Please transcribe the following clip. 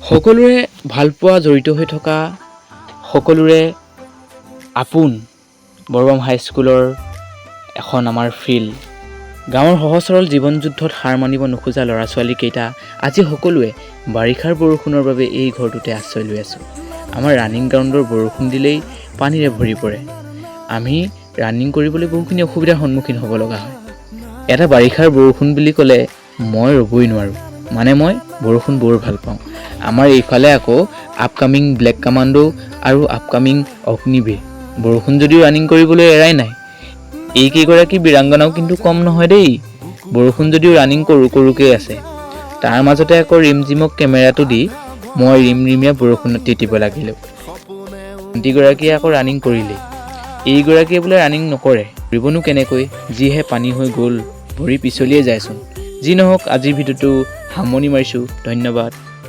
সকলোৰে ভালপোৱা জড়িত হৈ থকা সকলোৰে আপোন বৰবাম হাইস্কুলৰ এখন আমাৰ ফিল্ড। গাঁৱৰ সহজ সৰল জীৱন যুদ্ধত হাৰ মানিব নোখোজা ল'ৰা ছোৱালীকেইটা আজি সকলোৱে বাৰিষাৰ বৰষুণৰ বাবে এই ঘৰটোতে আশ্ৰয় লৈ আছোঁ। আমাৰ ৰানিং গ্ৰাউণ্ডৰ বৰষুণ দিলেই পানীৰে ভৰি পৰে। আমি ৰানিং কৰিবলৈ বহুখিনি অসুবিধাৰ সন্মুখীন হ'ব লগা হয়। এটা বাৰিষাৰ বৰষুণ বুলি ক'লে মই ৰ'বই নোৱাৰোঁ। মই বৰষুণ বৰ ভাল পাওঁ। আমাৰ এইফালে আকৌ আপকামিং ব্লেক কামাণ্ডো আৰু আপকামিং অগ্নিবীৰ বৰষুণ যদিও ৰানিং কৰিবলৈ এৰাই নাই। এইকেইগৰাকী বীৰাংগনাও কিন্তু কম নহয় দেই। বৰষুণ যদিও ৰানিং কৰোঁকৈ আছে। তাৰ মাজতে আকৌ ৰিমজিমক কেমেৰাটো দি মই ৰিমৰিমীয়া বৰষুণত তিতিব লাগিলোঁ। ভণ্টিগৰাকীয়ে আকৌ ৰানিং কৰিলেই। এইগৰাকীয়ে বোলে ৰানিং নকৰে। কৰিবনো কেনেকৈ, যিহে পানী হৈ গ'ল, ভৰি পিছলিয়ে যায়চোন। যি নহওক আজিৰ ভিডিঅ'টো সামৰণি মাৰিছোঁ। ধন্যবাদ।